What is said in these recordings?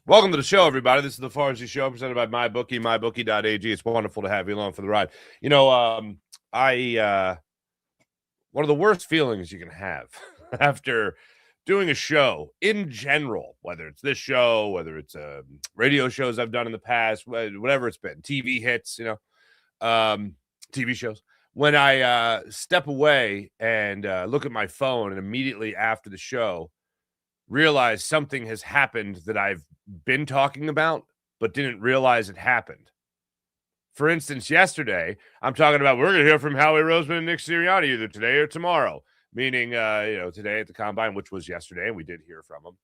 Welcome to the show, everybody. This is the Farsi Show presented by MyBookie, mybookie.ag. It's wonderful to have you along for the ride. You know, one of the worst feelings you can have after doing a show in general, whether it's this show, whether it's radio shows I've done in the past, whatever it's been, TV hits, TV shows. When I step away and look at my phone and immediately after the show realize something has happened that I've been talking about, but didn't realize it happened. For instance, yesterday, I'm talking about we're going to hear from Howie Roseman and Nick Sirianni either today or tomorrow, meaning, today at the Combine, which was yesterday, and we did hear from them.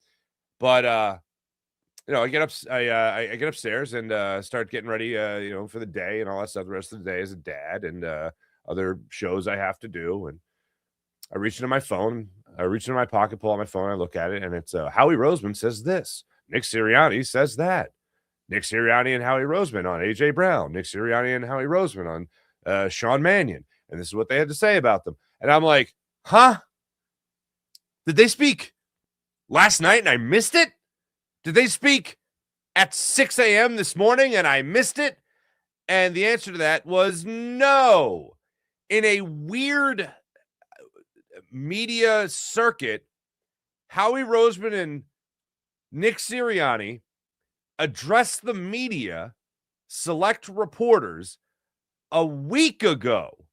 But, I get upstairs and start getting ready, for the day and all that stuff. The rest of the day as a dad and other shows I have to do. And I reach into my phone. I reach into my pocket, pull out my phone. I look at it, and it's Howie Roseman says this. Nick Sirianni says that. Nick Sirianni and Howie Roseman on A.J. Brown. Nick Sirianni and Howie Roseman on Sean Mannion. And this is what they had to say about them. And I'm like, huh? Did they speak last night and I missed it? Did they speak at 6 a.m. this morning and I missed it? And the answer to that was no. In a weird media circuit, Howie Roseman and Nick Sirianni addressed the media, select reporters, a week ago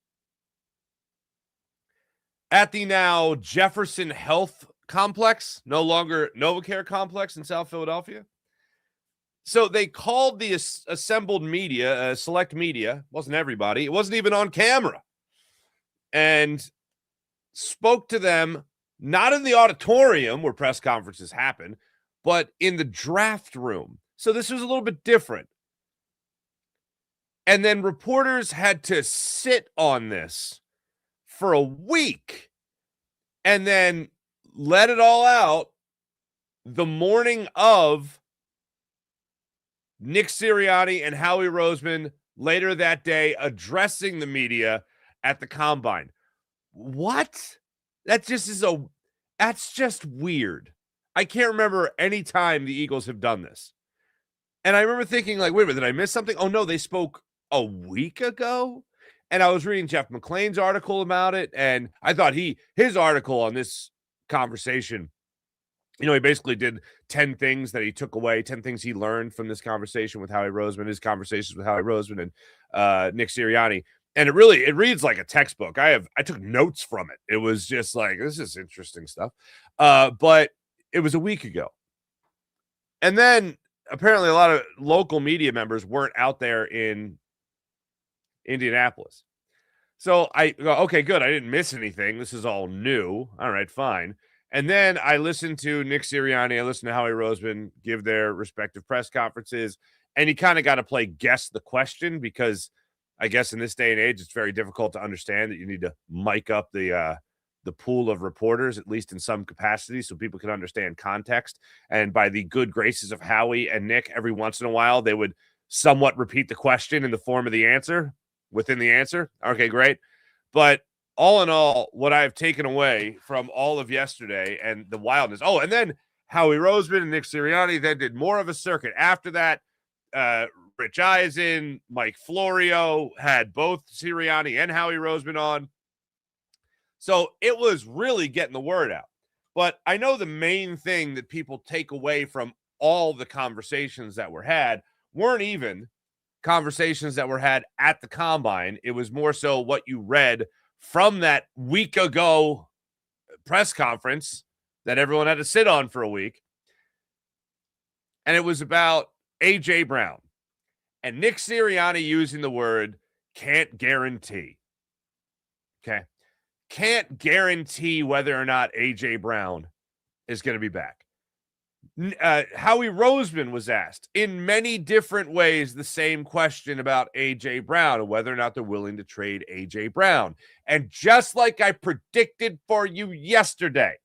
at the now Jefferson Health Complex, no longer NovaCare Complex in South Philadelphia. So they called the assembled media, select media, wasn't everybody, it wasn't even on camera, and spoke to them, not in the auditorium where press conferences happen, but in the draft room. So this was a little bit different. And then reporters had to sit on this for a week and then let it all out the morning of Nick Sirianni and Howie Roseman later that day addressing the media at the Combine. What? That's just weird. I can't remember any time the Eagles have done this. And I remember thinking, like, wait a minute, did I miss something? Oh, no, they spoke a week ago? And I was reading Jeff McClain's article about it, and I thought his article on this conversation, he basically did 10 things that he took away, 10 things he learned from this conversation with Howie Roseman, his conversations with Howie Roseman and Nick Sirianni. And it reads like a textbook. I took notes from it. It was just like, this is interesting stuff. But it was a week ago. And then apparently a lot of local media members weren't out there in Indianapolis. So I go, okay, good. I didn't miss anything. This is all new. All right, fine. And then I listened to Nick Sirianni. I listened to Howie Roseman give their respective press conferences. And you kind of got to play guess the question because I guess in this day and age, it's very difficult to understand that you need to mic up the pool of reporters, at least in some capacity, so people can understand context. And by the good graces of Howie and Nick, every once in a while, they would somewhat repeat the question in the form of the answer within the answer. Okay, great. But all in all, what I've taken away from all of yesterday and the wildness. Oh, and then Howie Roseman and Nick Sirianni then did more of a circuit. After that, Rich Eisen, Mike Florio had both Sirianni and Howie Roseman on. So it was really getting the word out. But I know the main thing that people take away from all the conversations that were had weren't even conversations that were had at the Combine. It was more so what you read from that week ago press conference that everyone had to sit on for a week. And it was about A.J. Brown and Nick Sirianni using the word can't guarantee. Okay. Can't guarantee whether or not A.J. Brown is going to be back. Howie Roseman was asked in many different ways the same question about A.J. Brown and whether or not they're willing to trade A.J. Brown. And just like I predicted for you yesterday,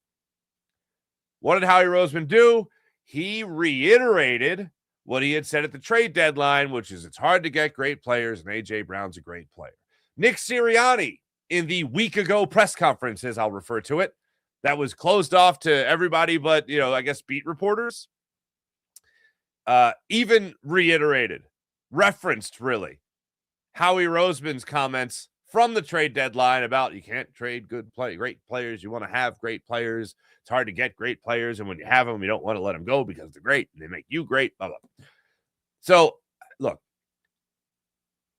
what did Howie Roseman do? He reiterated what he had said at the trade deadline, which is it's hard to get great players, and A.J. Brown's a great player. Nick Sirianni, in the week ago press conference, as I'll refer to it, that was closed off to everybody but, I guess beat reporters. even reiterated, referenced really, Howie Roseman's comments from the trade deadline about you can't trade great players. You want to have great players. It's hard to get great players. And when you have them, you don't want to let them go because they're great and they make you great. Blah, blah. So, look,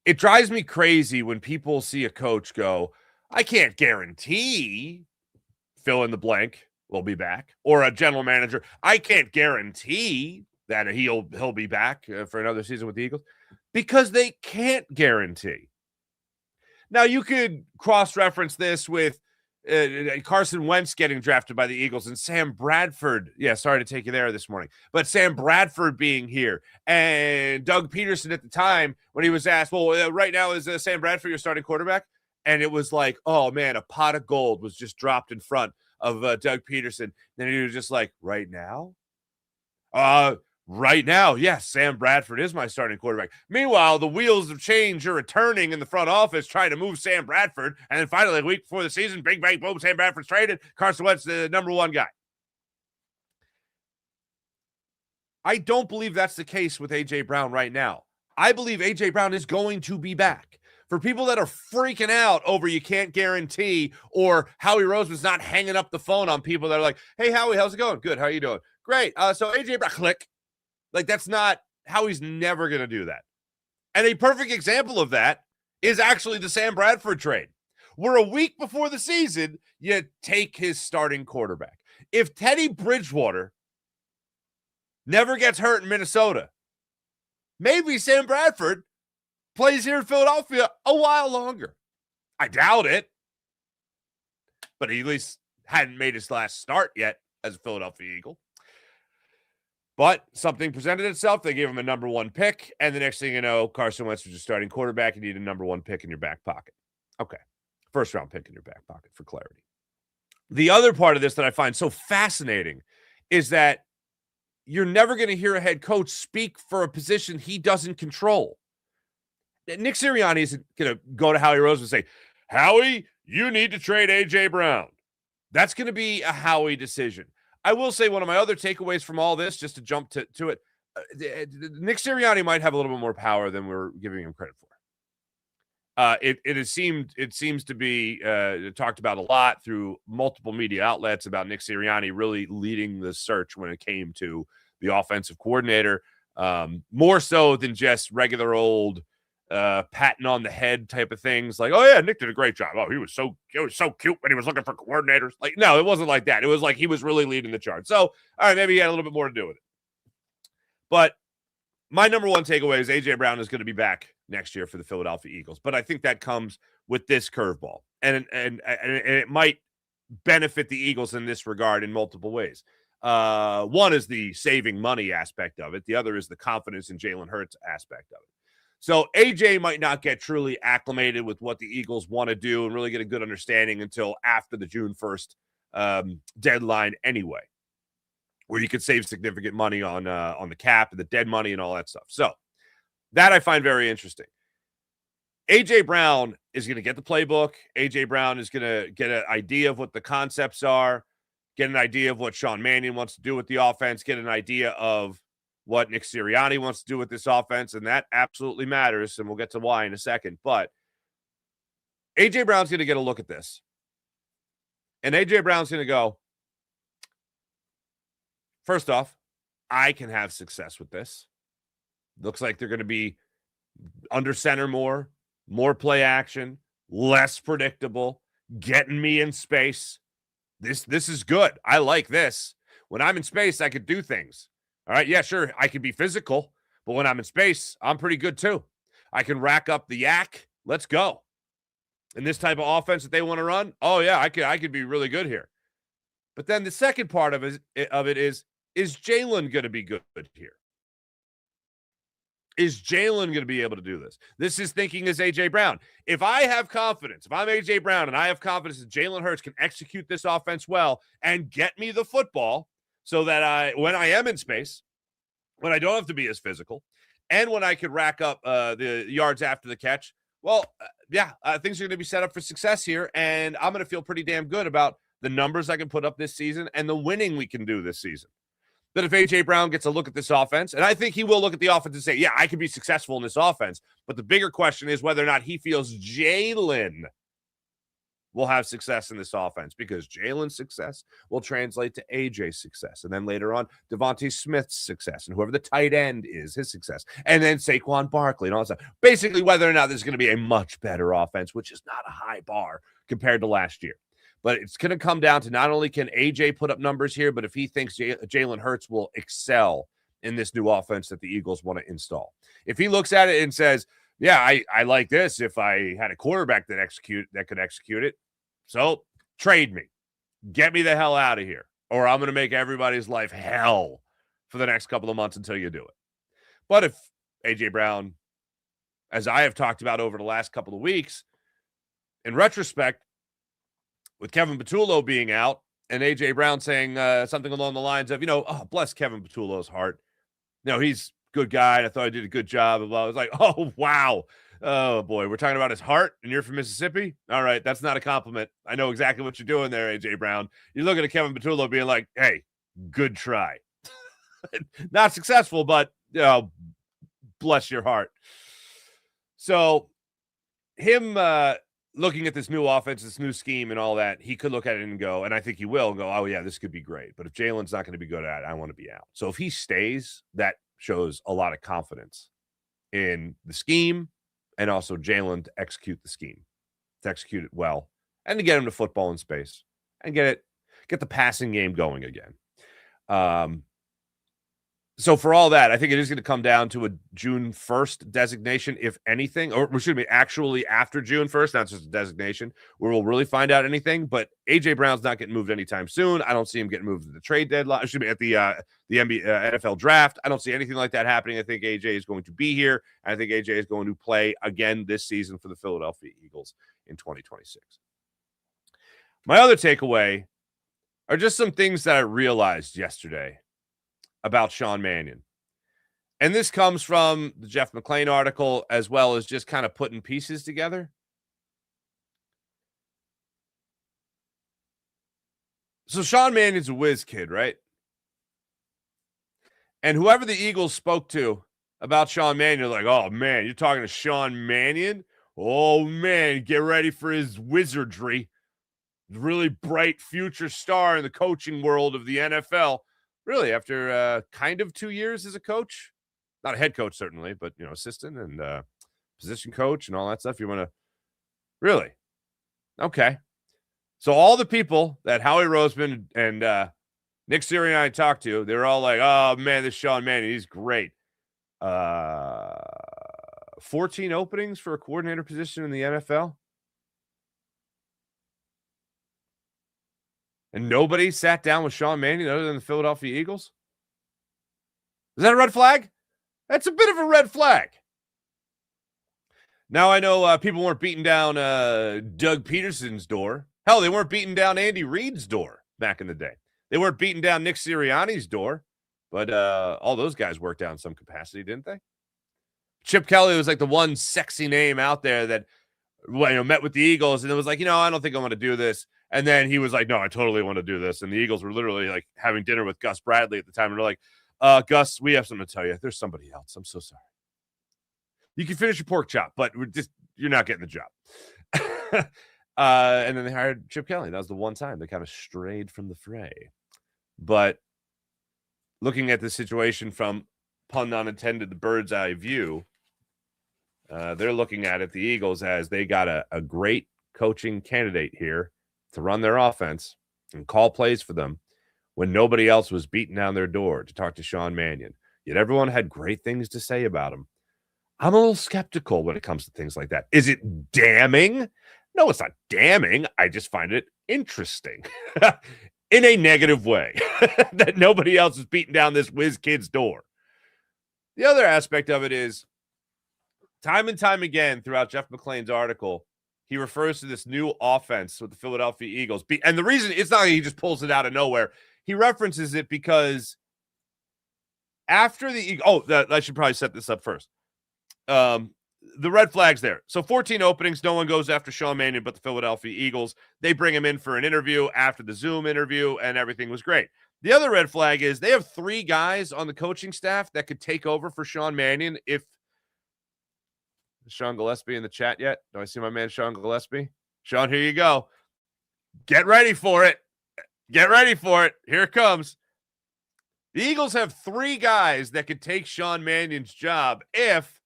it drives me crazy when people see a coach go, I can't guarantee fill in the blank will be back. Or a general manager, I can't guarantee that he'll be back for another season with the Eagles because they can't guarantee. Now, you could cross-reference this with Carson Wentz getting drafted by the Eagles and Sam Bradford. Yeah, sorry to take you there this morning. But Sam Bradford being here and Doug Peterson at the time when he was asked, well, right now is Sam Bradford your starting quarterback? And it was like, oh, man, a pot of gold was just dropped in front of Doug Peterson. Then he was just like, right now? Right now, yes, Sam Bradford is my starting quarterback. Meanwhile, the wheels of change are turning in the front office trying to move Sam Bradford. And then finally, a week before the season, bing, bang, boom, Sam Bradford's traded. Carson Wentz, the number one guy. I don't believe that's the case with A.J. Brown right now. I believe A.J. Brown is going to be back. For people that are freaking out over you can't guarantee or Howie Roseman's not hanging up the phone on people that are like, hey, Howie, how's it going? Good. How are you doing? Great. So A.J. Brown, click. Like, that's not how he's never going to do that. And a perfect example of that is actually the Sam Bradford trade. We're a week before the season, you take his starting quarterback. If Teddy Bridgewater never gets hurt in Minnesota, maybe Sam Bradford plays here in Philadelphia a while longer. I doubt it. But he at least hadn't made his last start yet as a Philadelphia Eagle. But something presented itself. They gave him a number one pick. And the next thing you know, Carson Wentz was your starting quarterback. You need a number one pick in your back pocket. Okay. First round pick in your back pocket for clarity. The other part of this that I find so fascinating is that you're never going to hear a head coach speak for a position he doesn't control. Nick Sirianni isn't going to go to Howie Roseman and say, Howie, you need to trade A.J. Brown. That's going to be a Howie decision. I will say one of my other takeaways from all this, just to jump to it, Nick Sirianni might have a little bit more power than we're giving him credit for. It seems to be talked about a lot through multiple media outlets about Nick Sirianni really leading the search when it came to the offensive coordinator, more so than just regular old patting on the head type of things. Like, oh yeah, Nick did a great job. Oh, he was so cute when he was looking for coordinators. Like, no, it wasn't like that. It was like he was really leading the charge. So, all right, maybe he had a little bit more to do with it. But my number one takeaway is A.J. Brown is going to be back next year for the Philadelphia Eagles. But I think that comes with this curveball. And it might benefit the Eagles in this regard in multiple ways. One is the saving money aspect of it. The other is the confidence in Jalen Hurts aspect of it. So AJ might not get truly acclimated with what the Eagles want to do and really get a good understanding until after the June 1st deadline anyway, where you could save significant money on the cap and the dead money and all that stuff. So that I find very interesting. A.J. Brown is going to get the playbook. A.J. Brown is going to get an idea of what the concepts are, get an idea of what Sean Mannion wants to do with the offense, get an idea of what Nick Sirianni wants to do with this offense, and that absolutely matters, and we'll get to why in a second. But A.J. Brown's going to get a look at this, and A.J. Brown's going to go, first off, I can have success with this. Looks like they're going to be under center more play action, less predictable, getting me in space. This is good. I like this. When I'm in space, I could do things. All right, yeah, sure, I can be physical, but when I'm in space, I'm pretty good too. I can rack up the yak. Let's go. And this type of offense that they want to run, oh yeah, I could be really good here. But then the second part of it is Jalen going to be good here? Is Jalen going to be able to do this? This is thinking as A.J. Brown. If I have confidence, if I'm A.J. Brown and I have confidence that Jalen Hurts can execute this offense well and get me the football, so that when I am in space, when I don't have to be as physical, and when I could rack up the yards after the catch, well, things are going to be set up for success here, and I'm going to feel pretty damn good about the numbers I can put up this season and the winning we can do this season. that if A.J. Brown gets a look at this offense, and I think he will look at the offense and say, yeah, I can be successful in this offense. But the bigger question is whether or not he feels Jalen will have success in this offense, because Jalen's success will translate to AJ's success. And then later on, Devontae Smith's success, and whoever the tight end is, his success. And then Saquon Barkley and all that stuff. Basically, whether or not there's going to be a much better offense, which is not a high bar compared to last year. But it's going to come down to not only can AJ put up numbers here, but if he thinks Jalen Hurts will excel in this new offense that the Eagles want to install. If he looks at it and says, yeah, I like this if I had a quarterback that could execute it, so trade me. Get me the hell out of here, or I'm going to make everybody's life hell for the next couple of months until you do it. But if A.J. Brown, as I have talked about over the last couple of weeks, in retrospect, with Kevin Patullo being out and A.J. Brown saying something along the lines of, bless Kevin Patullo's heart. He's a good guy, and I thought I did a good job. I was like, oh, wow. Oh, boy, we're talking about his heart, and you're from Mississippi? All right, that's not a compliment. I know exactly what you're doing there, A.J. Brown. You're looking at Kevin Patullo being like, hey, good try. Not successful, but, bless your heart. So him looking at this new offense, this new scheme and all that, he could look at it and go, and I think he will go, oh, yeah, this could be great. But if Jalen's not going to be good at it, I want to be out. So if he stays, that shows a lot of confidence in the scheme, and also Jalen to execute the scheme, to execute it well, and to get him to football in space and get the passing game going again. So for all that, I think it is going to come down to a June 1st designation, if anything, or excuse me, actually after June 1st, not just a designation, where we'll really find out anything. But A.J. Brown's not getting moved anytime soon. I don't see him getting moved at the trade deadline. Excuse me, at the NFL draft. I don't see anything like that happening. I think A.J. is going to be here. I think A.J. is going to play again this season for the Philadelphia Eagles in 2026. My other takeaway are just some things that I realized yesterday about Sean Mannion. And this comes from the Jeff McClain article, as well as just kind of putting pieces together. So Sean Mannion's a whiz kid, right? And whoever the Eagles spoke to about Sean Mannion, like, oh, man, you're talking to Sean Mannion? Oh, man, get ready for his wizardry. Really bright future star in the coaching world of the NFL. Really, after kind of 2 years as a coach, not a head coach, certainly, but, assistant and position coach and all that stuff. You want to really? Okay. So all the people that Howie Roseman and Nick Sirianni talked to, they were all like, oh, man, this Sean Mannion, he's great. 14 openings for a coordinator position in the NFL. And nobody sat down with Sean Mannion other than the Philadelphia Eagles? Is that a red flag? That's a bit of a red flag. Now, I know people weren't beating down Doug Peterson's door. Hell, they weren't beating down Andy Reid's door back in the day. They weren't beating down Nick Sirianni's door. But all those guys worked out in some capacity, didn't they? Chip Kelly was like the one sexy name out there that met with the Eagles, and it was like, I don't think I want to do this. And then he was like, no, I totally want to do this. And the Eagles were literally like having dinner with Gus Bradley at the time. And they're like, Gus, we have something to tell you. There's somebody else. I'm so sorry. You can finish your pork chop, but you're not getting the job. And then they hired Chip Kelly. That was the one time they kind of strayed from the fray. But looking at the situation from, pun not intended, the bird's eye view, they're looking at it, the Eagles, as they got a great coaching candidate here to run their offense and call plays for them when nobody else was beating down their door to talk to Sean Mannion. Yet everyone had great things to say about him. I'm a little skeptical when it comes to things like that. Is it damning? No, it's not damning. I just find it interesting in a negative way that nobody else is beating down this whiz kid's door. The other aspect of it is, time and time again throughout Jeff McClain's article, he refers to this new offense with the Philadelphia Eagles. And the reason, it's not like he just pulls it out of nowhere. He references it because after the Eagles, I should probably set this up first. the red flag's there. So 14 openings. No one goes after Sean Mannion but the Philadelphia Eagles. They bring him in for an interview after the Zoom interview, and everything was great. The other red flag is they have 3 guys on the coaching staff that could take over for Sean Mannion if Sean Gillespie in the chat yet? Do I see my man Sean Gillespie? Sean, here you go. Get ready for it. Get ready for it. Here it comes. The Eagles have 3 guys that could take Sean Mannion's job if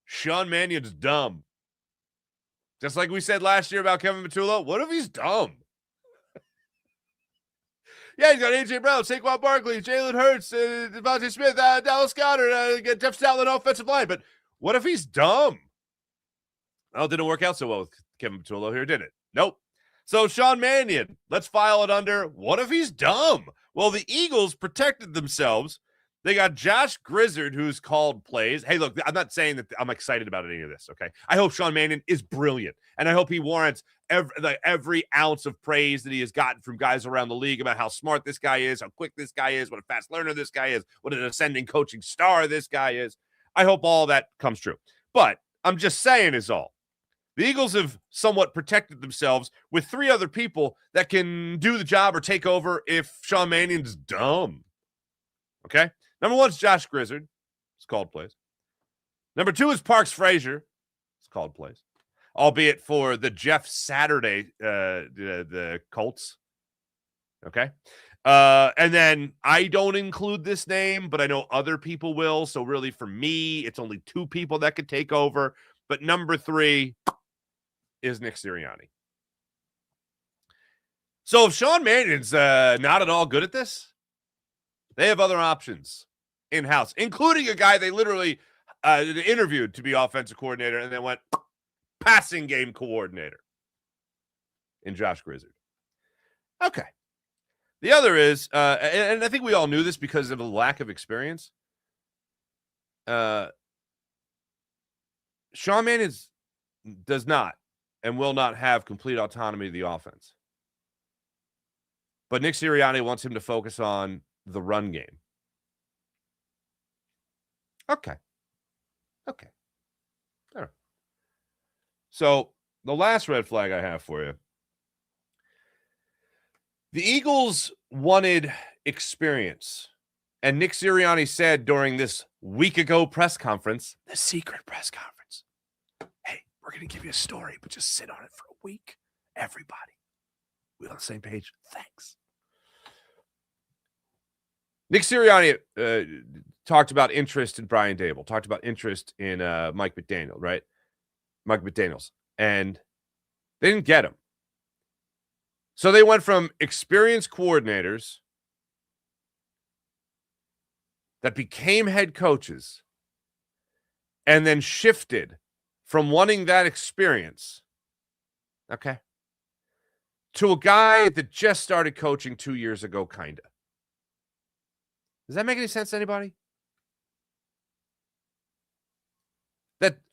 Sean Mannion's dumb. Just like we said last year about Kevin Matullo. What if he's dumb? Yeah, he's got A.J. Brown, Saquon Barkley, Jalen Hurts, Devontae Smith, Dallas Goedert, Jeff Stoutland offensive line. But what if he's dumb? Oh, it didn't work out so well with Kevin Matullo here, did it? Nope. So Sean Mannion, let's file it under, what if he's dumb? Well, the Eagles protected themselves. They got Josh Grizzard, who's called plays. Hey, look, I'm not saying that I'm excited about any of this, okay? I hope Sean Mannion is brilliant, and I hope he warrants every ounce of praise that he has gotten from guys around the league about how smart this guy is, how quick this guy is, what a fast learner this guy is, what an ascending coaching star this guy is. I hope all that comes true. But I'm just saying is all. The Eagles have somewhat protected themselves with 3 other people that can do the job or take over if Sean Mannion's dumb. Okay? Number 1 is Josh Grizzard. It's called plays. Number 2 is Parks Frazier. It's called plays. Albeit for the Jeff Saturday, the Colts. Okay? And then I don't include this name, but I know other people will. So really for me, it's only 2 people that could take over. But number 3 is Nick Sirianni. So if Sean Mannion's not at all good at this, they have other options in-house, including a guy they literally interviewed to be offensive coordinator and then went passing game coordinator in Josh Grizzard. Okay. The other is, and I think we all knew this because of a lack of experience, Sean Mannion does not and will not have complete autonomy of the offense. But Nick Sirianni wants him to focus on the run game. Okay. All right. So the last red flag I have for you. The Eagles wanted experience. And Nick Sirianni said during this week ago press conference, the secret press conference, hey, we're going to give you a story, but just sit on it for a week. Everybody. We on the same page? Thanks. Nick Sirianni talked about interest in Brian Dable, talked about interest in Mike McDaniel, right? Mike McDaniels. And they didn't get him. So they went from experienced coordinators that became head coaches and then shifted from wanting that experience, okay, to a guy that just started coaching 2 years ago, kind of. Does that make any sense to anybody?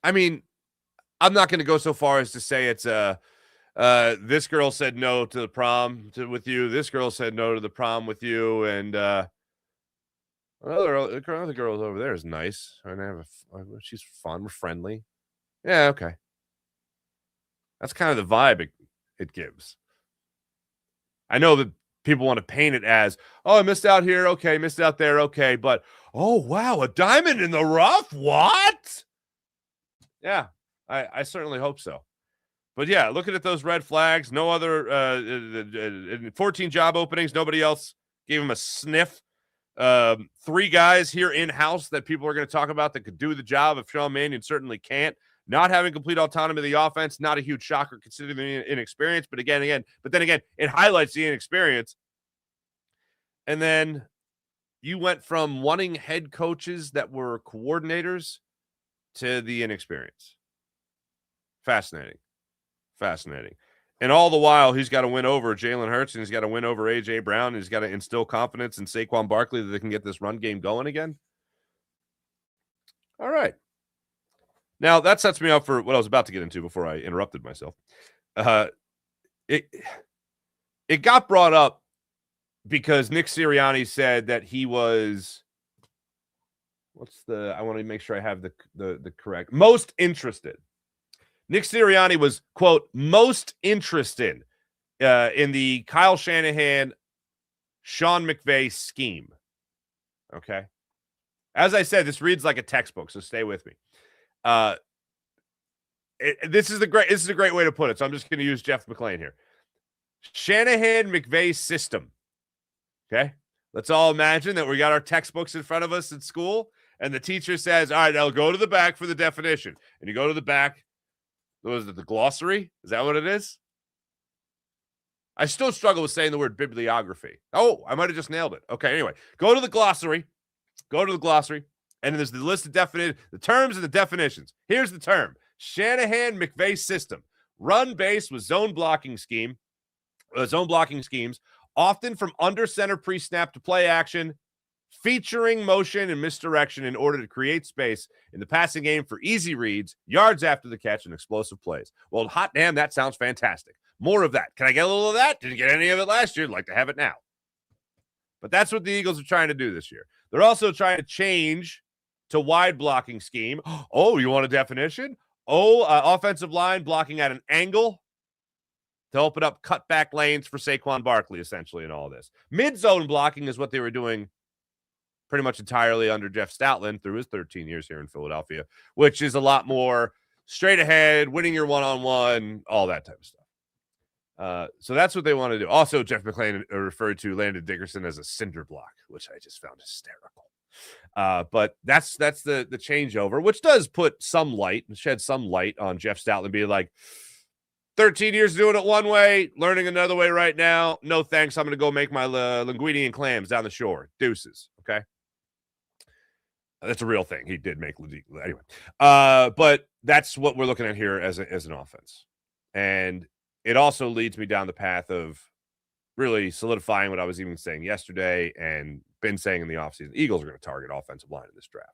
I'm not going to go so far as to say it's this girl said no to the prom with you. This girl said no to the prom with you. And another girl over there is nice. She's fun. We're friendly. Yeah, okay. That's kind of the vibe it gives. I know that people want to paint it as, oh, I missed out here. Okay, missed out there. Okay, but, oh, wow, a diamond in the rough? What? Yeah, I certainly hope so. But, yeah, looking at those red flags, no other 14 job openings. Nobody else gave him a sniff. 3 guys here in-house that people are going to talk about that could do the job if Sean Mannion certainly can't. Not having complete autonomy of the offense, not a huge shocker considering the inexperience. But then again, it highlights the inexperience. And then you went from wanting head coaches that were coordinators to the inexperience. Fascinating. And all the while, he's got to win over Jalen Hurts, and he's got to win over A.J. Brown, and he's got to instill confidence in Saquon Barkley that they can get this run game going again. All right. Now, that sets me up for what I was about to get into before I interrupted myself. It got brought up because Nick Sirianni said that he was I want to make sure I have the correct. Most interested. Nick Sirianni was, quote, most interested in the Kyle Shanahan, Sean McVay scheme. Okay. As I said, this reads like a textbook, so stay with me. This is a great way to put it. So I'm just going to use Jeff McClain here. Shanahan McVay system. Okay. Let's all imagine that we got our textbooks in front of us at school, and the teacher says, all right, now go to the back for the definition. And you go to the back. Was it the glossary? Is that what it is? I still struggle with saying the word bibliography. Oh, I might have just nailed it. Okay, anyway, go to the glossary. And there's the list of the terms and the definitions. Here's the term. Shanahan McVay system. Run base with zone blocking schemes, often from under center pre-snap to play action, featuring motion and misdirection in order to create space in the passing game for easy reads, yards after the catch, and explosive plays. Well, hot damn, that sounds fantastic. More of that. Can I get a little of that? Didn't get any of it last year. I'd like to have it now. But that's what the Eagles are trying to do this year. They're also trying to change to wide blocking scheme. Oh, you want a definition? Offensive line blocking at an angle to open up cutback lanes for Saquon Barkley, essentially, in all this. Mid-zone blocking is what they were doing pretty much entirely under Jeff Stoutland through his 13 years here in Philadelphia, which is a lot more straight ahead, winning your one-on-one, all that type of stuff. So that's what they want to do. Also, Jeff McClain referred to Landon Dickerson as a cinder block, which I just found hysterical. But that's the changeover, which does put some light and shed some light on Jeff Stoutland being like, 13 years doing it one way, learning another way right now. No thanks. I'm going to go make my linguine and clams down the shore. Deuces. Okay. That's a real thing. He did make anyway. But that's what we're looking at here as an offense. And it also leads me down the path of really solidifying what I was even saying yesterday and been saying in the offseason. Eagles are going to target offensive line in this draft.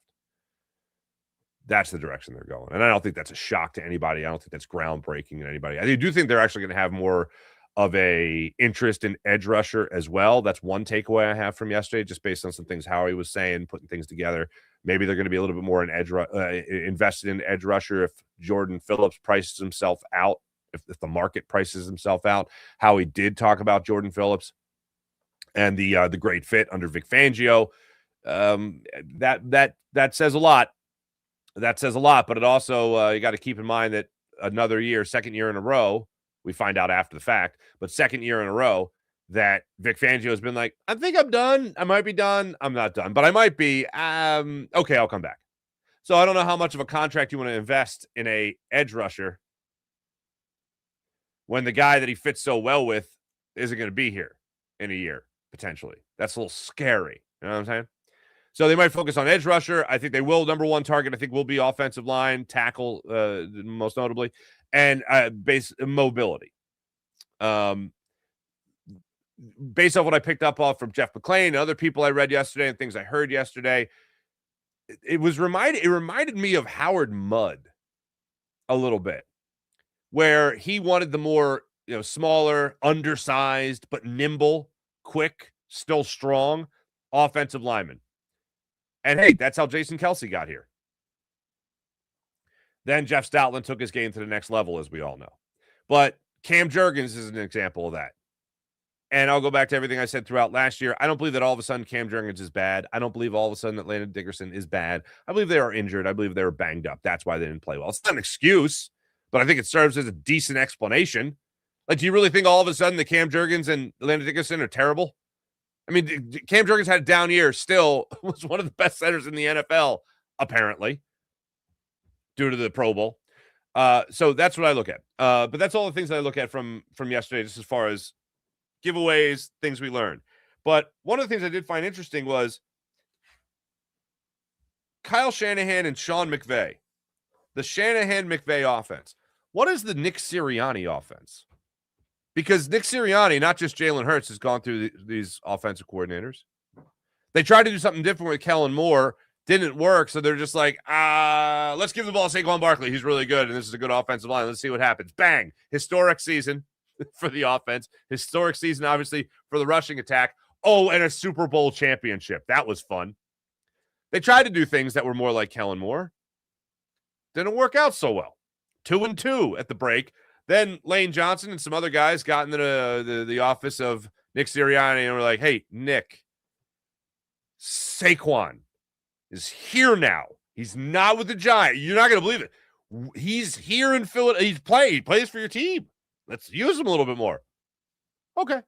That's the direction they're going. And I don't think that's a shock to anybody. I don't think that's groundbreaking to anybody. I do think they're actually going to have more of a interest in edge rusher as well. That's one takeaway I have from yesterday, just based on some things Howie was saying, putting things together. Maybe they're going to be a little bit more invested in edge rusher if Jordan Phillips prices himself out, if the market prices himself out. Howie did talk about Jordan Phillips and the great fit under Vic Fangio. That says a lot. That says a lot, but it also, you got to keep in mind that another year, second year in a row, we find out after the fact, but second year in a row that Vic Fangio has been like, I think I'm done. I might be done. I'm not done, but I might be. Okay, I'll come back. So I don't know how much of a contract you want to invest in a edge rusher when the guy that he fits so well with isn't going to be here in a year, potentially. That's a little scary. You know what I'm saying? So they might focus on edge rusher. I think they will. Number one target, I think, will be offensive line, tackle, most notably, and base mobility. Based on what I picked up off from Jeff McClain and other people I read yesterday and things I heard yesterday, it reminded me of Howard Mudd a little bit, where he wanted the more smaller, undersized, but nimble, quick, still strong offensive lineman. And hey, that's how Jason Kelce got here. Then Jeff Stoutland took his game to the next level, as we all know. But Cam Jurgens is an example of that. And I'll go back to everything I said throughout last year. I don't believe that all of a sudden Cam Jurgens is bad. I don't believe all of a sudden that Landon Dickerson is bad. I believe they are injured. I believe they were banged up. That's why they didn't play well. It's not an excuse, but I think it serves as a decent explanation. Like, do you really think all of a sudden that Cam Jurgens and Landon Dickerson are terrible? I mean, Cam Jurgens had a down year, still was one of the best centers in the NFL, apparently, due to the Pro Bowl. So that's what I look at. But that's all the things that I look at from yesterday, just as far as giveaways, things we learned. But one of the things I did find interesting was Kyle Shanahan and Sean McVay. The Shanahan-McVay offense. What is the Nick Sirianni offense? Because Nick Sirianni, not just Jalen Hurts, has gone through these offensive coordinators. They tried to do something different with Kellen Moore. Didn't work, so they're just like, let's give the ball to Saquon Barkley. He's really good, and this is a good offensive line. Let's see what happens. Bang. Historic season for the offense. Historic season, obviously, for the rushing attack. Oh, and a Super Bowl championship. That was fun. They tried to do things that were more like Kellen Moore. Didn't work out so well. 2-2 at the break. Then Lane Johnson and some other guys got into the office of Nick Sirianni and were like, hey, Nick, Saquon is here now. He's not with the Giants. You're not going to believe it. He's here in Philadelphia. He plays for your team. Let's use him a little bit more. Okay.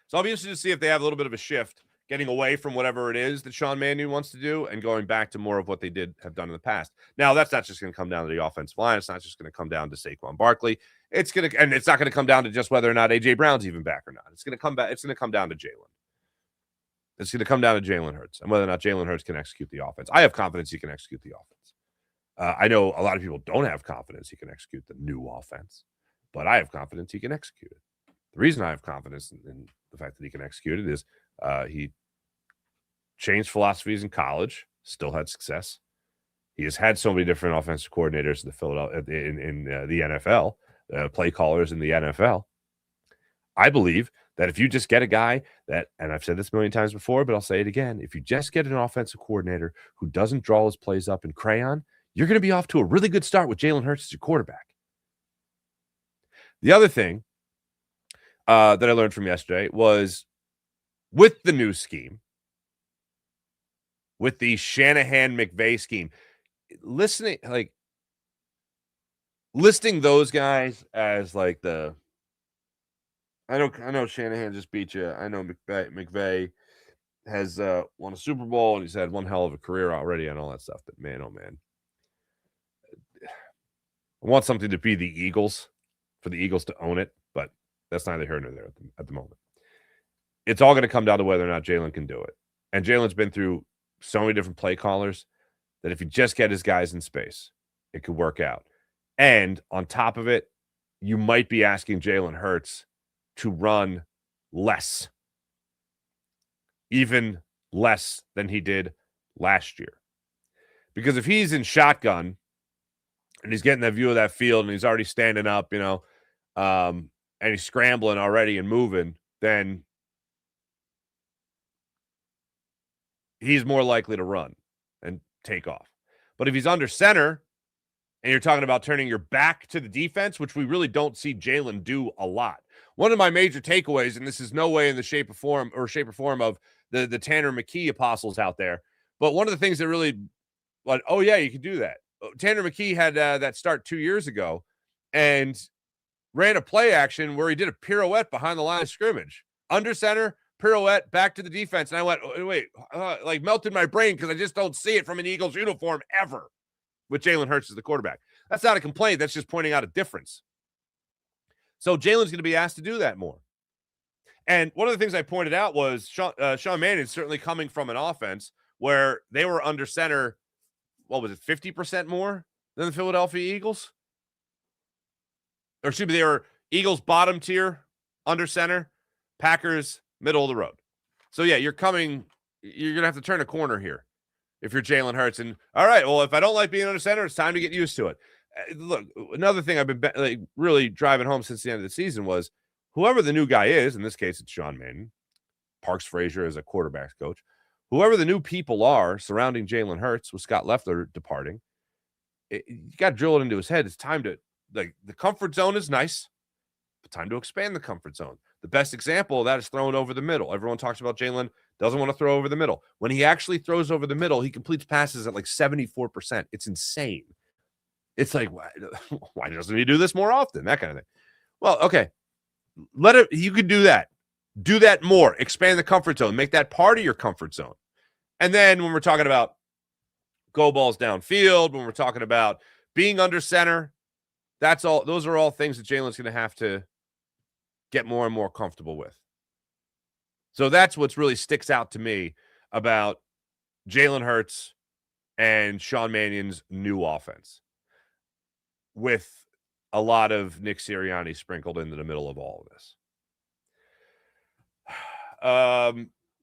So I'll be interested to see if they have a little bit of a shift, getting away from whatever it is that Sean Mannion wants to do and going back to more of what they have done in the past. Now, that's not just going to come down to the offensive line. It's not just going to come down to Saquon Barkley. And it's not going to come down to just whether or not A.J. Brown's even back or not. It's going to come back. It's going to come down to Jalen. It's going to come down to Jalen Hurts and whether or not Jalen Hurts can execute the offense. I have confidence he can execute the offense. I know a lot of people don't have confidence he can execute the new offense, but I have confidence he can execute it. The reason I have confidence in the fact that he can execute it is he changed philosophies in college, still had success. He has had so many different offensive coordinators in the the NFL, play callers in the NFL. I believe that if you just get a guy that, and I've said this a million times before, but I'll say it again, if you just get an offensive coordinator who doesn't draw his plays up in crayon, you're going to be off to a really good start with Jalen Hurts as your quarterback. The other thing that I learned from yesterday was with the new scheme, with the Shanahan-McVay scheme, listing those guys as like the, I know Shanahan just beat you. I know McVay has won a Super Bowl and he's had one hell of a career already and all that stuff. But man, oh man, I want something to be the Eagles, for the Eagles to own it, but that's neither here nor there at the moment. It's all going to come down to whether or not Jalen can do it. And Jalen's been through so many different play callers that if you just get his guys in space, it could work out. And on top of it, you might be asking Jalen Hurts to run less, even less than he did last year. Because if he's in shotgun and he's getting that view of that field and he's already standing up, and he's scrambling already and moving, then he's more likely to run and take off. But if he's under center and you're talking about turning your back to the defense, which we really don't see Jalen do a lot. One of my major takeaways, and this is no way in the shape or form of the Tanner McKee apostles out there, but one of the things that really, like, oh yeah, you can do that. Tanner McKee had that start 2 years ago and ran a play action where he did a pirouette behind the line of scrimmage. Under center, pirouette, back to the defense. And I went, oh, wait, like melted my brain because I just don't see it from an Eagles uniform ever with Jalen Hurts as the quarterback. That's not a complaint. That's just pointing out a difference. So Jalen's going to be asked to do that more. And one of the things I pointed out was Sean Mannion certainly coming from an offense where they were under center, what was it, 50% more than the Philadelphia Eagles? Or excuse me, they were Eagles bottom tier, under center, Packers middle of the road. So yeah, you're going to have to turn a corner here if you're Jalen Hurts. And all right, well, if I don't like being under center, it's time to get used to it. Look, another thing I've been really driving home since the end of the season was whoever the new guy is, in this case, it's Sean Mannion, Parks Frazier as a quarterback's coach, whoever the new people are surrounding Jalen Hurts with Scott Loeffler departing, you got to drill it into his head. It's time to, like, the comfort zone is nice, but time to expand the comfort zone. The best example of that is throwing over the middle. Everyone talks about Jalen doesn't want to throw over the middle. When he actually throws over the middle, he completes passes at like 74%. It's insane. It's like, why doesn't he do this more often? That kind of thing. Well, okay. You could do that. Do that more. Expand the comfort zone. Make that part of your comfort zone. And then when we're talking about go balls downfield, when we're talking about being under center, those are all things that Jalen's going to have to get more and more comfortable with. So that's what's really sticks out to me about Jalen Hurts and Sean Mannion's new offense, with a lot of Nick Sirianni sprinkled into the middle of all of this.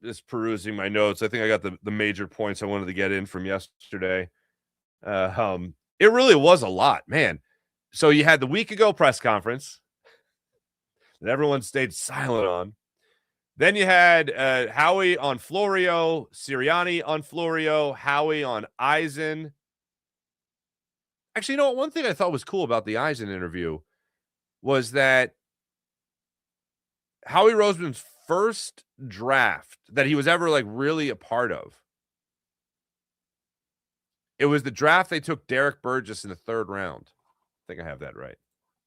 Just perusing my notes. I think I got the major points I wanted to get in from yesterday. It really was a lot, man. So you had the week ago press conference that everyone stayed silent on. Then you had Howie on Florio, Sirianni on Florio, Howie on Eisen. Actually, you know what? One thing I thought was cool about the Eisen interview was that Howie Roseman's first draft that he was ever like really a part of, it was the draft they took Derek Burgess in the 3rd round. I think I have that right.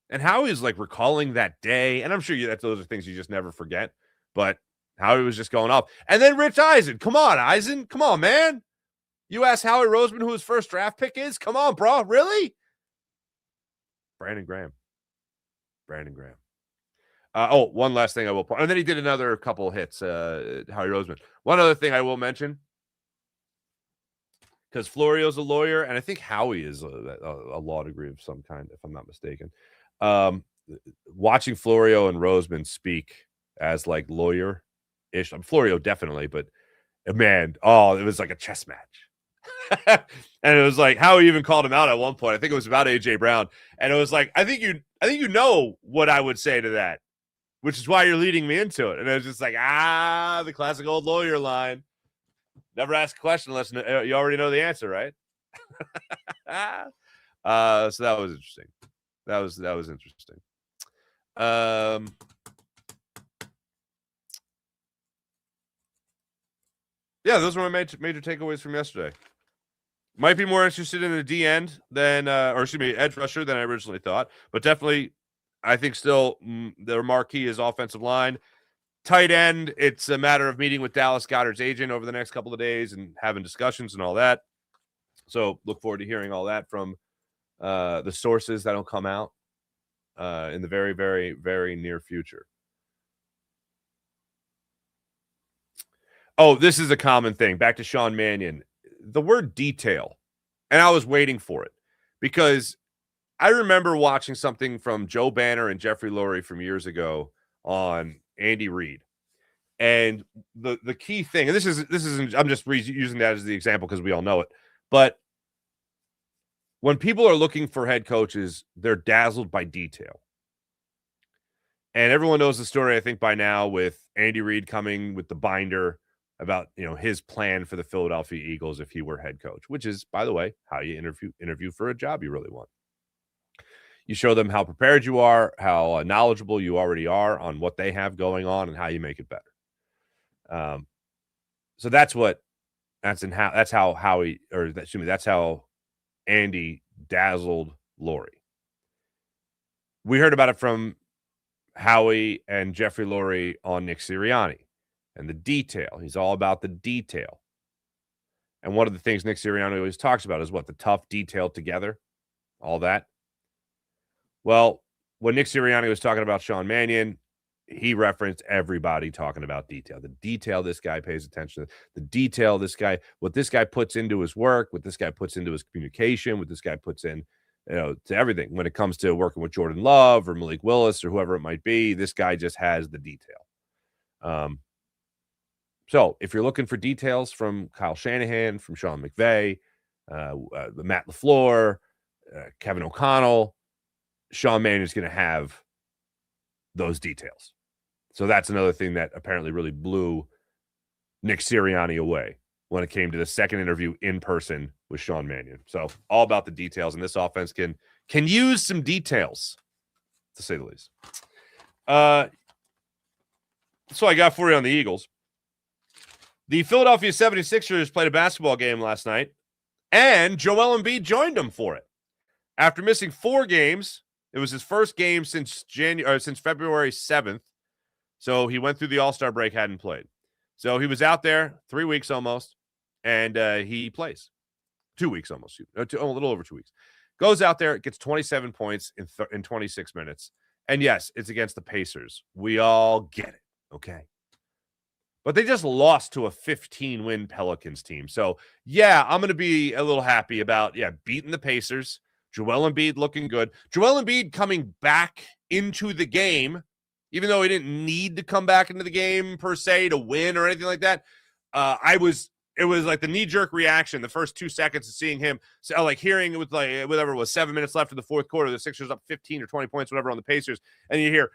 And Howie's like recalling that day, and I'm sure those are things you just never forget. But Howie was just going off, and then Rich Eisen. Come on, Eisen. Come on, man. You asked Howie Roseman who his first draft pick is? Come on, bro. Really? Brandon Graham. One last thing I will point. And then he did another couple of hits, Howie Roseman. One other thing I will mention, because Florio's a lawyer, and I think Howie is a law degree of some kind, if I'm not mistaken. Watching Florio and Roseman speak as like lawyer-ish. Florio definitely, but man, it was like a chess match. And it was like Howie even called him out at one point. I think it was about AJ Brown, and it was like, I think you know what I would say to that, which is why you're leading me into it. And it was just like, the classic old lawyer line. Never ask a question unless you already know the answer, right? So that was interesting. That was interesting. Yeah, those were my major takeaways from yesterday. Might be more interested in the D end than, edge rusher than I originally thought, but definitely, I think still their marquee is offensive line. Tight end, it's a matter of meeting with Dallas Goedert's agent over the next couple of days and having discussions and all that. So look forward to hearing all that from the sources that'll come out in the very, very, very near future. Oh, this is a common thing. Back to Sean Mannion. The word detail, and I was waiting for it because I remember watching something from Joe Banner and Jeffrey Lurie from years ago on Andy Reid. And the key thing, and this isn't, I'm just using that as the example because we all know it, but when people are looking for head coaches, they're dazzled by detail. And everyone knows the story, I think, by now, with Andy Reid coming with the binder about, his plan for the Philadelphia Eagles if he were head coach, which is, by the way, how you interview for a job you really want. You show them how prepared you are, how knowledgeable you already are on what they have going on, and how you make it better. So that's how Andy dazzled Lurie. We heard about it from Howie and Jeffrey Lurie on Nick Sirianni and the detail. He's all about the detail. And one of the things Nick Sirianni always talks about is what? The tough detail together, all that. Well, when Nick Sirianni was talking about Sean Mannion, he referenced everybody talking about detail. The detail this guy pays attention to, the detail what this guy puts into his work, what this guy puts into his communication, what this guy puts in, to everything. When it comes to working with Jordan Love or Malik Willis or whoever it might be, this guy just has the detail. So if you're looking for details from Kyle Shanahan, from Sean McVay, Matt LaFleur, Kevin O'Connell, Sean Mannion is going to have those details. So that's another thing that apparently really blew Nick Sirianni away when it came to the second interview in person with Sean Mannion. So all about the details, and this offense can use some details, to say the least. So I got for you on the Eagles. The Philadelphia 76ers played a basketball game last night, and Joel Embiid joined them for it. After missing 4 games, it was his first game since February 7th. So he went through the All-Star break, hadn't played. So he was out there 3 weeks almost, and he plays. 2 weeks almost. A little over 2 weeks. Goes out there, gets 27 points in 26 minutes. And yes, it's against the Pacers. We all get it, okay? But they just lost to a 15-win Pelicans team. So, yeah, I'm going to be a little happy about, beating the Pacers. Joel Embiid looking good. Joel Embiid coming back into the game, even though he didn't need to come back into the game per se to win or anything like that. It was like the knee-jerk reaction the first 2 seconds of seeing him, hearing it with whatever it was, 7 minutes left in the fourth quarter, the Sixers up 15 or 20 points, whatever, on the Pacers, and you hear,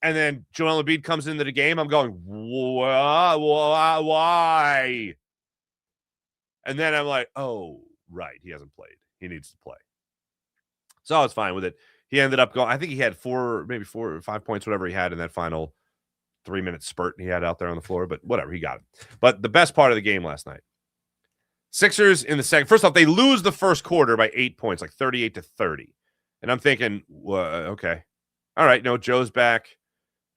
And then Joel Embiid comes into the game. I'm going, why? And then I'm like, oh, right. He hasn't played. He needs to play. So I was fine with it. He ended up going, I think he had 4 or 5 points, whatever he had in that final 3-minute spurt he had out there on the floor, but whatever, he got it. But the best part of the game last night, Sixers in the second, first off, they lose the first quarter by 8 points, like 38-30. And I'm thinking, well, okay. All right, no, Joe's back.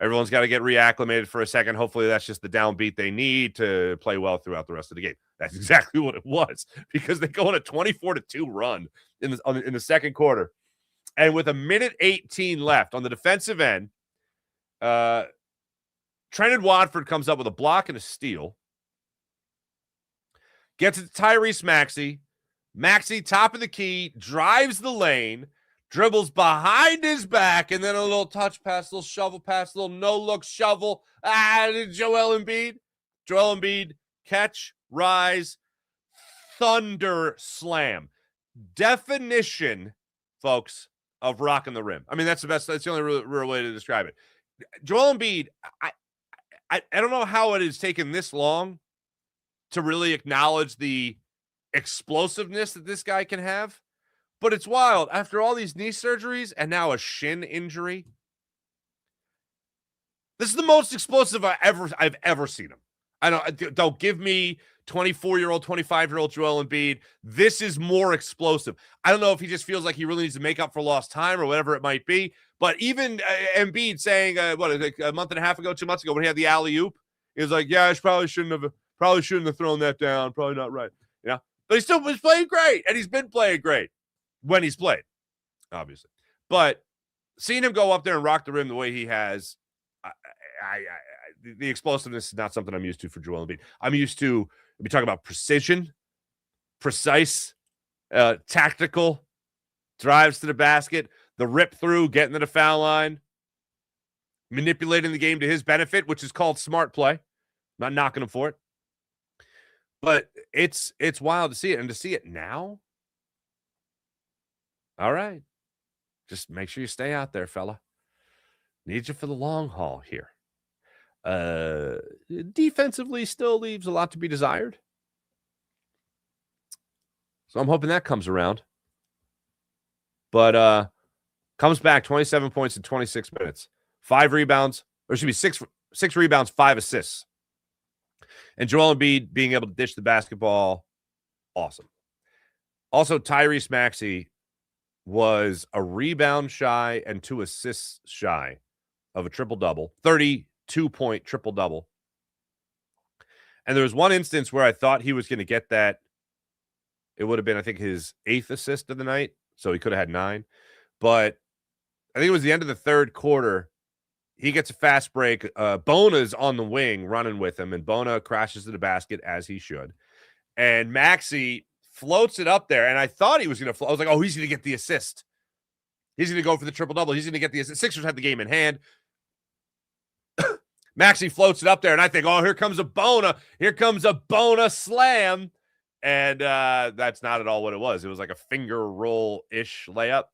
Everyone's got to get reacclimated for a second. Hopefully that's just the downbeat they need to play well throughout the rest of the game. That's exactly what it was, because they go on a 24-2 run in the second quarter. And with 1:18 left on the defensive end, Trenton Watford comes up with a block and a steal. Gets it to Tyrese Maxey. Maxey, top of the key, drives the lane, dribbles behind his back, and then a little touch pass, little shovel pass, little no-look shovel. Joel Embiid. Joel Embiid, catch, rise, thunder slam. Definition, folks, of rocking the rim. I mean, that's the best. That's the only real way to describe it. Joel Embiid, I don't know how it has taken this long to really acknowledge the explosiveness that this guy can have, but it's wild. After all these knee surgeries and now a shin injury, this is the most explosive I've ever seen him. Don't give me 24-year-old, 25-year-old Joel Embiid. This is more explosive. I don't know if he just feels like he really needs to make up for lost time or whatever it might be. But even Embiid saying, like a month and a half ago, 2 months ago, when he had the alley-oop, he was like, yeah, I probably shouldn't have thrown that down. Probably not right. Yeah. But he still was playing great, and he's been playing great when he's played, obviously. But seeing him go up there and rock the rim the way he has, the explosiveness is not something I'm used to for Joel Embiid. I'm used to, we talk about precision, precise, tactical drives to the basket, the rip through, getting to the foul line, manipulating the game to his benefit, which is called smart play. I'm not knocking him for it. But it's wild to see it. And to see it now, all right. Just make sure you stay out there, fella. Need you for the long haul here. Defensively still leaves a lot to be desired. So I'm hoping that comes around. But comes back 27 points in 26 minutes. 5 rebounds, or should be 6 rebounds, 5 assists. And Joel Embiid being able to dish the basketball, awesome. Also, Tyrese Maxey was a rebound shy and 2 assists shy of a triple-double, 32-point triple-double. And there was one instance where I thought he was going to get that. It would have been, I think, his 8th assist of the night, so he could have had 9. But I think it was the end of the third quarter. He gets a fast break. Bona's on the wing running with him, and Bona crashes to the basket as he should. And Maxey floats it up there, and I thought he was going to I was like, oh, he's going to get the assist. He's going to go for the triple-double. He's going to get the assist. Sixers had the game in hand. Maxey floats it up there, and I think, oh, here comes a Bona. Here comes a Bona slam. And that's not at all what it was. It was like a finger roll-ish layup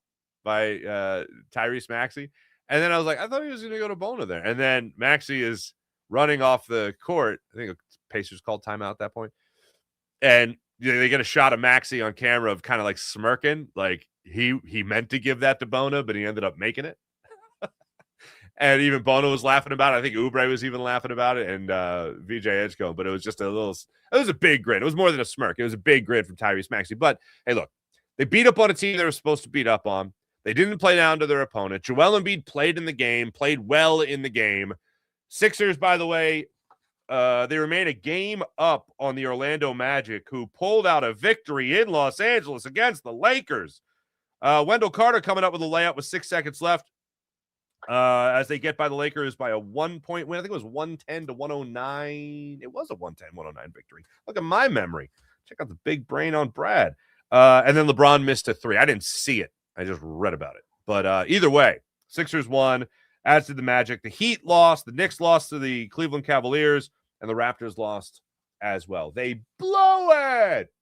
by Tyrese Maxey. And then I was like, I thought he was going to go to Bona there. And then Maxey is running off the court. I think Pacers called timeout at that point. And they get a shot of Maxey on camera of kind of like smirking. Like he meant to give that to Bona, but he ended up making it. And even Bona was laughing about it. I think Oubre was even laughing about it, and VJ Edgecombe. But it was just it was a big grin. It was more than a smirk. It was a big grin from Tyrese Maxey. But hey, look, they beat up on a team they were supposed to beat up on. They didn't play down to their opponent. Joel Embiid played in the game, played well in the game. Sixers, by the way, they remain a game up on the Orlando Magic, who pulled out a victory in Los Angeles against the Lakers. Wendell Carter coming up with a layup with 6 seconds left as they get by the Lakers by a 1-point win. I think it was 110-109. It was a 110-109 victory. Look at my memory. Check out the big brain on Brad. And then LeBron missed a 3. I didn't see it. I just read about it. But either way, Sixers won, as did the Magic. The Heat lost. The Knicks lost to the Cleveland Cavaliers. And the Raptors lost as well. They blow it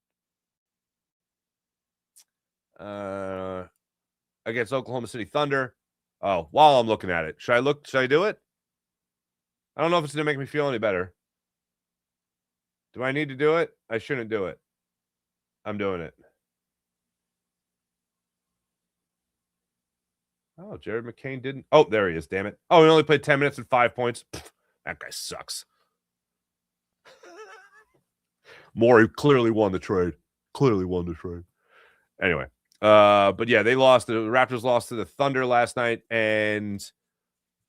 against Oklahoma City Thunder. Oh, while I'm looking at it, should I do it? I don't know if it's going to make me feel any better. Do I need to do it? I shouldn't do it. I'm doing it. Oh, Jared McCain didn't. Oh, there he is. Damn it. Oh, he only played 10 minutes and 5 points. Pfft, that guy sucks. Morey clearly won the trade. Anyway, but yeah, they lost. The Raptors lost to the Thunder last night, and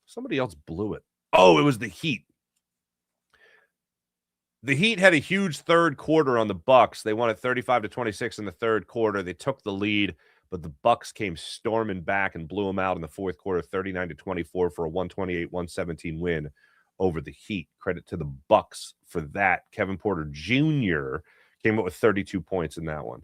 somebody else blew it. Oh, it was the Heat. The Heat had a huge third quarter on the Bucks. They won it 35-26 in the third quarter. They took the lead, but the Bucks came storming back and blew them out in the fourth quarter, 39-24 for a 128-117 win over the Heat. Credit to the Bucks for that. Kevin Porter Jr. came up with 32 points in that one.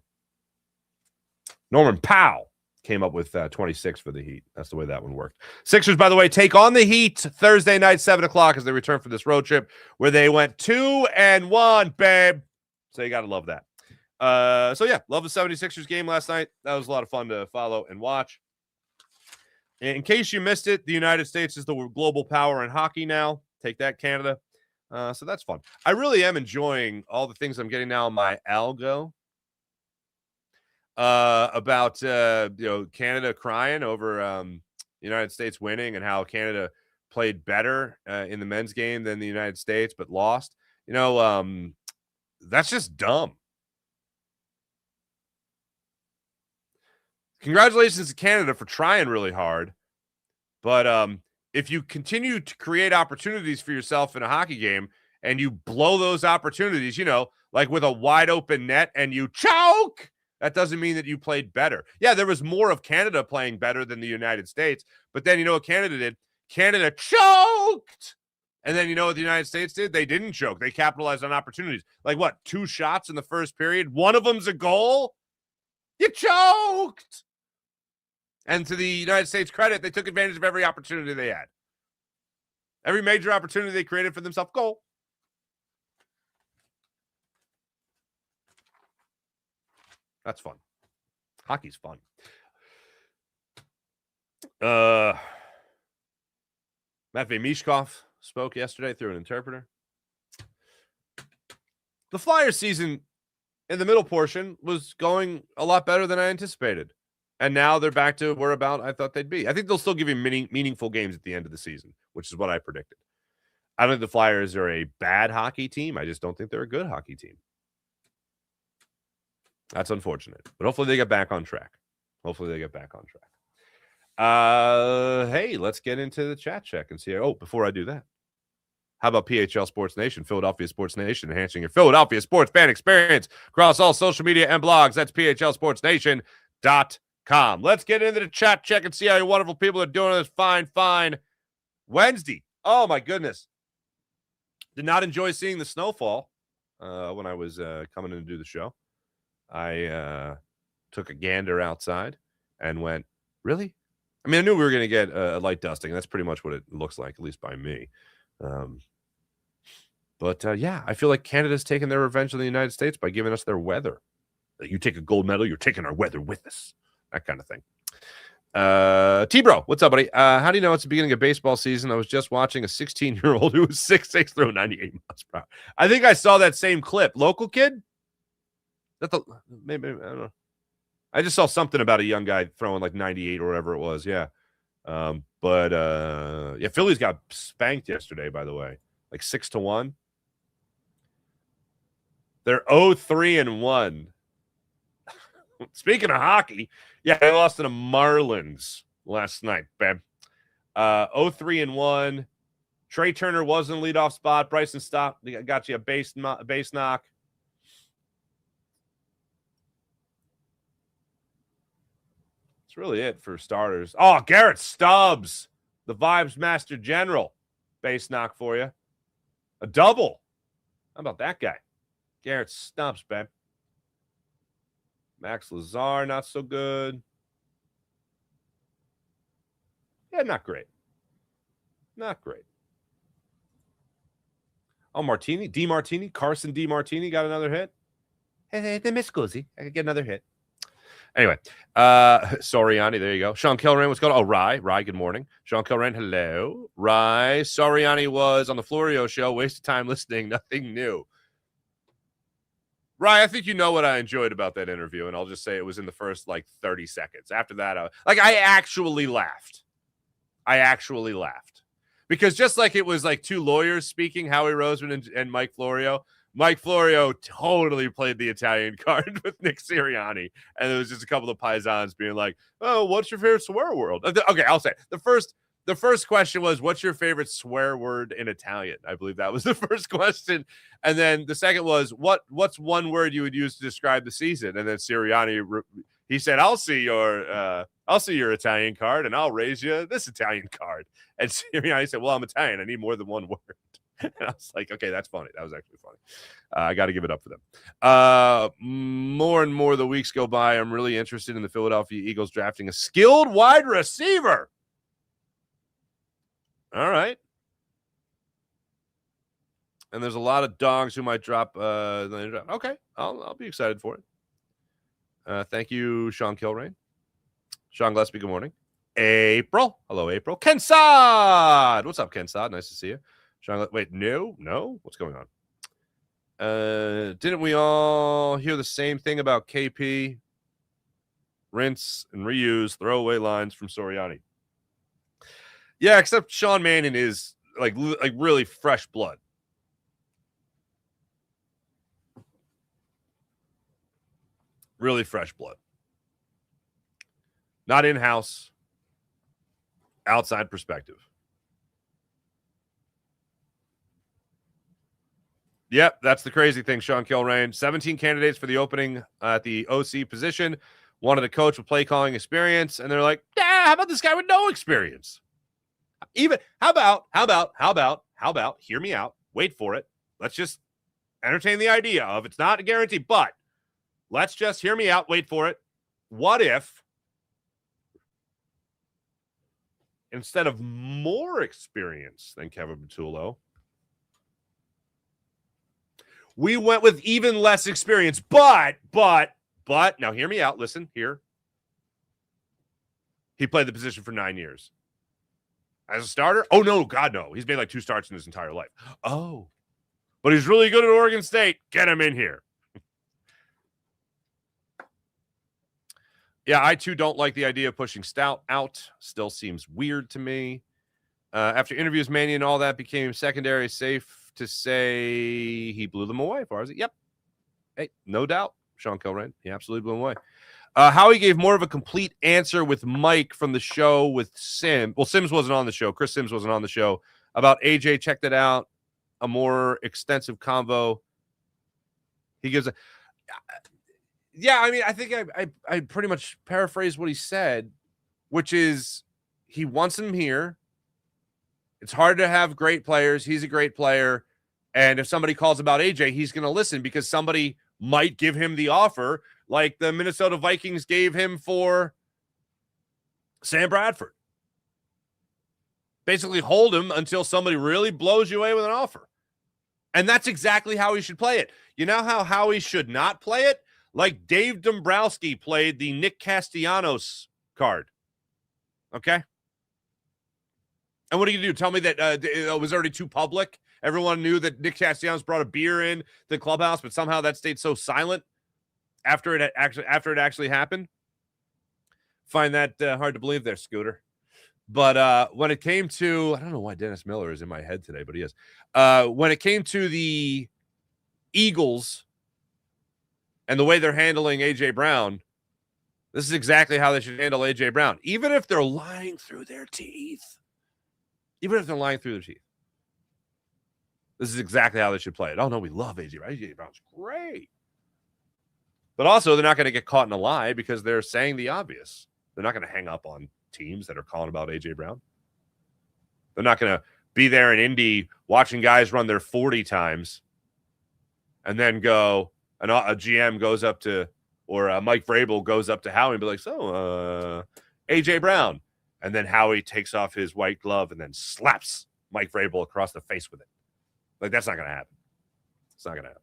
Norman Powell came up with 26 for the Heat. That's the way that one worked. Sixers, by the way, take on the Heat Thursday night, 7 o'clock as they return from this road trip where they went 2-1, babe. So you got to love that. So, yeah, love the 76ers game last night. That was a lot of fun to follow and watch. In case you missed it, the United States is the global power in hockey now. Take that, Canada. So that's fun. I really am enjoying all the things I'm getting now on my algo. About Canada crying over United States winning and how Canada played better in the men's game than the United States but lost. That's just dumb. Congratulations to Canada for trying really hard, but if you continue to create opportunities for yourself in a hockey game and you blow those opportunities, like with a wide open net and you choke, that doesn't mean that you played better. Yeah, there was more of Canada playing better than the United States. But then you know what Canada did? Canada choked. And then you know what the United States did? They didn't choke. They capitalized on opportunities. Like what? 2 shots in the first period? One of them's a goal? You choked. And to the United States' credit, they took advantage of every opportunity they had. Every major opportunity they created for themselves, goal. That's fun. Hockey's fun. Matvei Mishkov spoke yesterday through an interpreter. The Flyers season in the middle portion was going a lot better than I anticipated. And now they're back to where about I thought they'd be. I think they'll still give you meaningful games at the end of the season, which is what I predicted. I don't think the Flyers are a bad hockey team. I just don't think they're a good hockey team. That's unfortunate. But hopefully they get back on track. Hey, let's get into the chat check and see. Oh, before I do that, how about PHL Sports Nation, Philadelphia Sports Nation, enhancing your Philadelphia sports fan experience across all social media and blogs. That's PHLSportsNation.com. Let's get into the chat check and see how you wonderful people are doing this fine Wednesday. Oh, my goodness. Did not enjoy seeing the snowfall when I was coming in to do the show. I took a gander outside and went, really? I mean, I knew we were going to get a light dusting. That's pretty much what it looks like, at least by me. But yeah, I feel like Canada's taking their revenge on the United States by giving us their weather. You take a gold medal, you're taking our weather with us. That kind of thing. T-Bro, what's up, buddy? How do you know it's the beginning of baseball season? I was just watching a 16-year-old who was 6'6", throw 98 miles per hour. I think I saw that same clip. Local kid? Maybe I don't know. I just saw something about a young guy throwing like 98 or whatever it was. Yeah. But yeah, Phillies got spanked yesterday, by the way, like 6-1. They're 0-3-1. Speaking of hockey, yeah, they lost to the Marlins last night, babe. 0-3-1. Trey Turner was in the leadoff spot. Bryson Stott got you a base knock. That's really it for starters. Oh, Garrett Stubbs, the Vibes Master General. Base knock for you. A double. How about that guy? Garrett Stubbs, babe. Max Lazar, not so good. Yeah, not great. Not great. Oh, Carson D. Martini got another hit. Hey, they miss Guzzi. I could get another hit. Anyway, Soriani, there you go. Sean Kilrain, what's going on? Oh, Rye, good morning. Sean Kilrain, hello. Rye, Soriani was on the Florio show. Wasted time listening, nothing new. Rye, I think you know what I enjoyed about that interview, and I'll just say it was in the first, 30 seconds. After that, I actually laughed. Because just like it was two lawyers speaking, Howie Roseman and Mike Florio totally played the Italian card with Nick Sirianni. And there was just a couple of paisans being like, oh, what's your favorite swear word? Okay, I'll say it. The first question was, what's your favorite swear word in Italian? I believe that was the first question. And then the second was, what's one word you would use to describe the season? And then Sirianni, he said, I'll see your Italian card and I'll raise you this Italian card. And Sirianni said, well, I'm Italian. I need more than one word. And I was like, okay, that's funny. That was actually funny. I got to give it up for them. More and more the weeks go by, I'm really interested in the Philadelphia Eagles drafting a skilled wide receiver. All right. And there's a lot of dogs who might drop. Okay, I'll be excited for it. Thank you, Sean Kilrain. Sean Gillespie, good morning. April. Hello, April. Ken Sod. What's up, Ken Sod? Nice to see you. Sean, wait, no? What's going on? Didn't we all hear the same thing about KP? Rinse and reuse throwaway lines from Soriani. Yeah, except Sean Mannion is like really fresh blood. Really fresh blood. Not in-house, outside perspective. Yep, that's the crazy thing, Sean Kilrain. 17 candidates for the opening at the OC position. Wanted a coach with play calling experience, and they're like, yeah, how about this guy with no experience? Even how about, hear me out, wait for it. Let's just entertain the idea of it's not a guarantee, but let's just hear me out, wait for it. What if instead of more experience than Kevin Patullo, we went with even less experience, but now hear me out. Listen here. He played the position for 9 years. As a starter? Oh, no, God, no. He's made 2 starts in his entire life. Oh, but he's really good at Oregon State. Get him in here. Yeah, I too don't like the idea of pushing Stout out. Still seems weird to me. After interviews, Mannion and all that became secondary. Safe to say he blew them away. Far as it, yep. Hey, no doubt, Sean Kilrain. He absolutely blew them away. Howie gave more of a complete answer with Mike from the show with Sim. Well, Sims wasn't on the show. Chris Sims wasn't on the show. About AJ, checked it out. A more extensive convo. He gives a... Yeah, I mean, I think I pretty much paraphrased what he said, which is he wants him here. It's hard to have great players. He's a great player. And if somebody calls about AJ, he's going to listen because somebody might give him the offer like the Minnesota Vikings gave him for Sam Bradford. Basically hold him until somebody really blows you away with an offer. And that's exactly how he should play it. You know how Howie should not play it? Like Dave Dombrowski played the Nick Castellanos card. Okay? And what are you going to do? Tell me that it was already too public? Everyone knew that Nick Castellanos brought a beer in the clubhouse, but somehow that stayed so silent after it actually happened? Find that hard to believe there, Scooter. But when it came to, I don't know why Dennis Miller is in my head today, but he is. When it came to the Eagles and the way they're handling A.J. Brown, this is exactly how they should handle A.J. Brown. Even if they're lying through their teeth. This is exactly how they should play it. Oh, no, we love A.J. Brown. A.J. Brown's great. But also, they're not going to get caught in a lie because they're saying the obvious. They're not going to hang up on teams that are calling about A.J. Brown. They're not going to be there in Indy watching guys run their 40 times and then go, and a GM goes up to, or Mike Vrabel goes up to Howie and be like, so, A.J. Brown. And then Howie takes off his white glove and then slaps Mike Vrabel across the face with it. Like, that's not going to happen. It's not going to happen.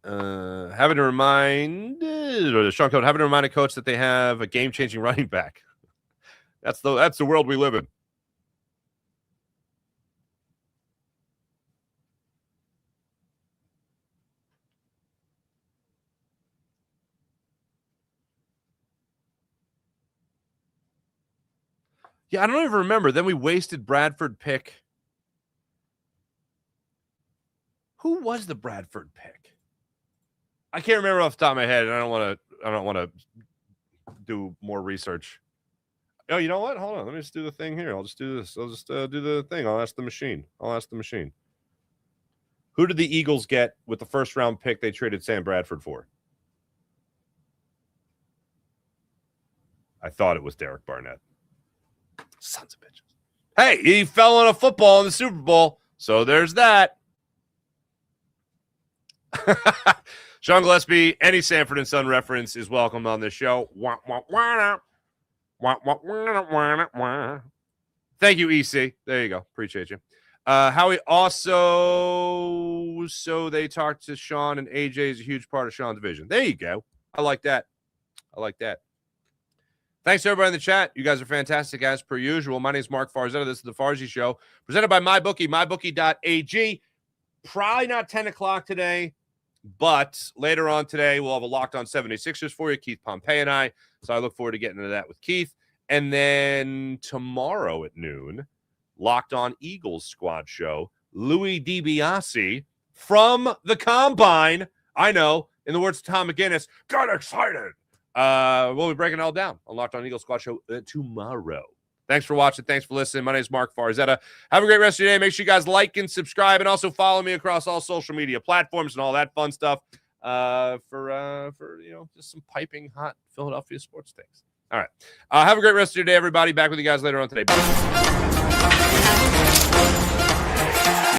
Having to remind Sean Code, having to remind a coach that they have a game-changing running back. That's the world we live in. Yeah, I don't even remember. Then we wasted Bradford pick. Who was the Bradford pick? I can't remember off the top of my head, and I don't want to do more research. Oh, you know what? Hold on. Let me just do the thing here. I'll just do this. I'll just do the thing. I'll ask the machine. Who did the Eagles get with the first round pick they traded Sam Bradford for? I thought it was Derek Barnett. Sons of bitches. Hey, he fell on a football in the Super Bowl, so there's that. Sean Gillespie, any Sanford and Son reference is welcome on this show. Thank you, EC. There you go. Appreciate you. Howie also, so they talked to Sean, and AJ is a huge part of Sean's vision. There you go. I like that. Thanks to everybody in the chat. You guys are fantastic as per usual. My name is Mark Farzetta. This is the Farzy Show, presented by MyBookie, mybookie.ag. Probably not 10 o'clock today, but later on today, we'll have a Locked On 76ers for you, Keith Pompey and I. So I look forward to getting into that with Keith. And then tomorrow at noon, Locked On Eagles squad show, Louis DiBiase from the Combine. I know, in the words of Tom McGinnis, got excited. We'll be breaking it all down on Locked On Eagles squad show tomorrow. Thanks for watching. Thanks for listening. My name is Mark Farzetta. Have a great rest of your day. Make sure you guys like and subscribe, and also follow me across all social media platforms and all that fun stuff for just some piping hot Philadelphia sports things. All right. Have a great rest of your day, everybody. Back with you guys later on today. Bye.